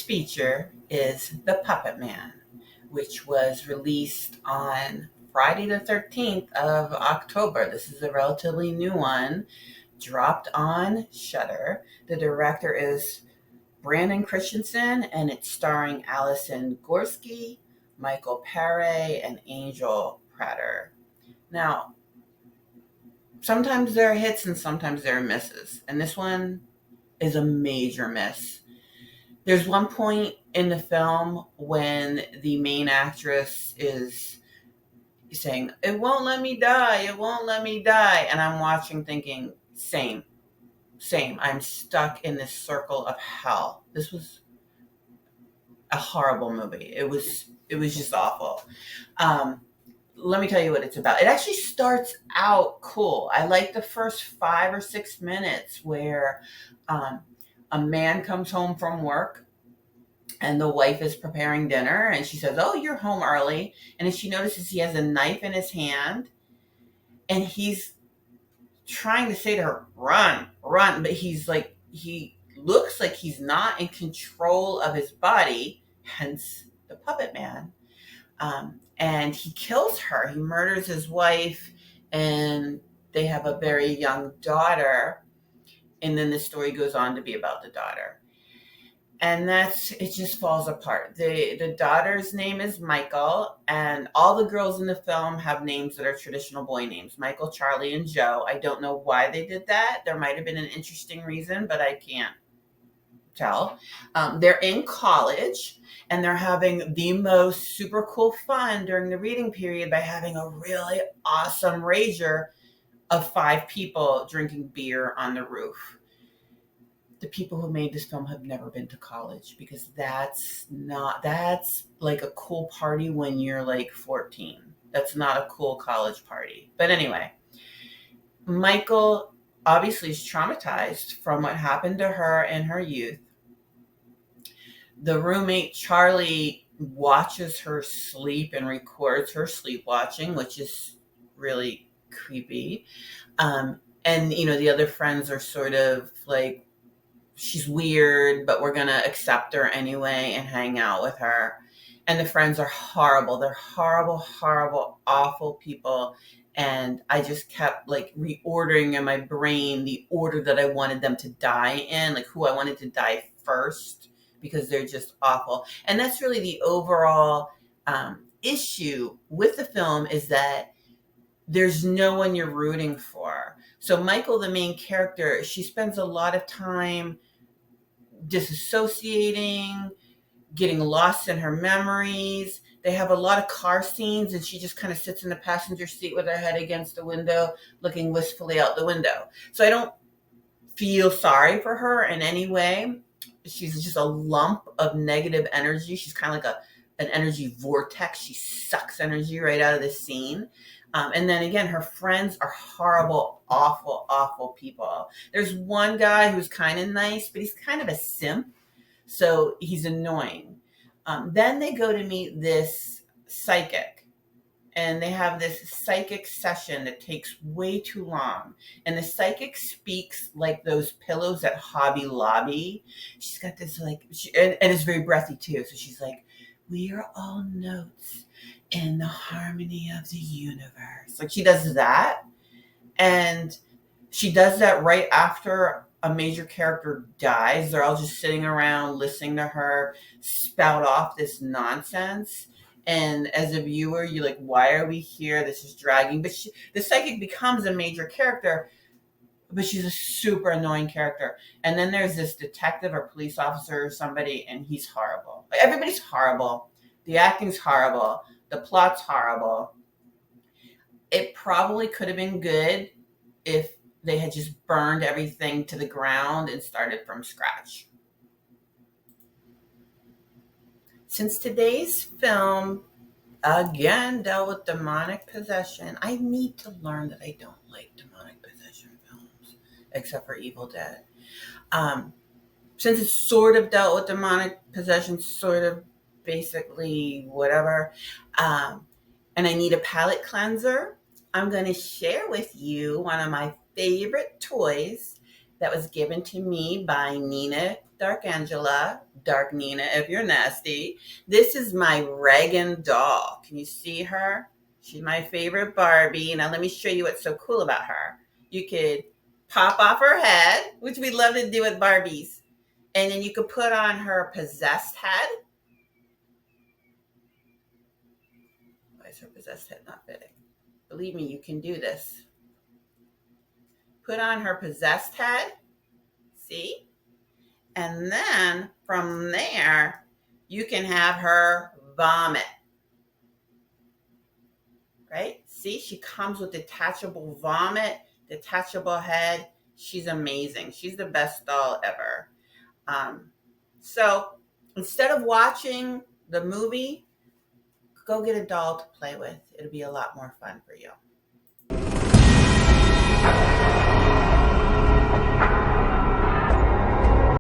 feature is The Puppetman, which was released on Friday the 13th of October. This is a relatively new one, dropped on Shudder. The director is Brandon Christensen, and it's starring Alison Gorski, Michael Paré, and Angel Prater. Now, sometimes there are hits and sometimes there are misses, and this one is a major miss. There's one point in the film when the main actress is saying, "It won't let me die, it won't let me die," and I'm watching thinking, same. I'm stuck in this circle of hell. This was a horrible movie. It was just awful. Let me tell you what it's about. It actually starts out cool. I like the first 5 or 6 minutes where a man comes home from work and the wife is preparing dinner and she says, "Oh, you're home early." And then she notices he has a knife in his hand and he's trying to say to her, "Run, run." But he looks like he's not in control of his body, hence the puppet man. And he kills her. He murders his wife, and they have a very young daughter. And then the story goes on to be about the daughter. And it just falls apart. The daughter's name is Michael, and all the girls in the film have names that are traditional boy names: Michael, Charlie, and Joe. I don't know why they did that. There might have been an interesting reason, but I can't tell. They're in college, and they're having the most super cool fun during the reading period by having a really awesome rager of 5 people drinking beer on the roof. The people who made this film have never been to college, because that's like a cool party when you're like 14. That's not a cool college party. But anyway, Michael obviously is traumatized from what happened to her in her youth. The roommate, Charlie, watches her sleep and records her sleepwalking, which is really creepy. And, the other friends are sort of like, she's weird, but we're going to accept her anyway and hang out with her. And the friends are horrible. They're horrible, horrible, awful people. And I just kept like reordering in my brain the order that I wanted them to die in, like who I wanted to die first, because they're just awful. And that's really the overall issue with the film, is that there's no one you're rooting for. So Michael, the main character, she spends a lot of time disassociating, getting lost in her memories. They have a lot of car scenes, and she just kind of sits in the passenger seat with her head against the window, looking wistfully out the window. So I don't feel sorry for her in any way. She's just a lump of negative energy. She's kind of like an energy vortex. She sucks energy right out of the scene. And then again, her friends are horrible, awful, awful people. There's one guy who's kind of nice, but he's kind of a simp. So he's annoying. Then they go to meet this psychic, and they have this psychic session that takes way too long. And the psychic speaks like those pillows at Hobby Lobby. She's got this and it's very breathy too. So she's like, "We are all notes in the harmony of the universe." Like, she does that. And she does that right after a major character dies. They're all just sitting around listening to her spout off this nonsense. And as a viewer, you're like, why are we here? This is dragging. But the psychic becomes a major character, but she's a super annoying character. And then there's this detective or police officer or somebody, and he's horrible. Like, everybody's horrible. The acting's horrible. The plot's horrible. It probably could have been good if they had just burned everything to the ground and started from scratch. Since today's film, again, dealt with demonic possession, I need to learn that I don't like demonic possession films, except for Evil Dead. Since it sort of dealt with demonic possession, sort of basically whatever, and I need a palate cleanser, I'm going to share with you one of my favorite toys that was given to me by Nina Dark Angela, Dark Nina if you're nasty. This is my Reagan doll. Can you see her? She's my favorite Barbie. Now let me show you what's so cool about her. You could pop off her head, which we love to do with Barbies. And then you could put on her possessed head. Why is her possessed head not fitting? Believe me, you can do this. Put on her possessed head. See? And then from there, you can have her vomit. Right? See, she comes with detachable vomit, detachable head. She's amazing. She's the best doll ever. So instead of watching the movie, go get a doll to play with. It'll be a lot more fun for you.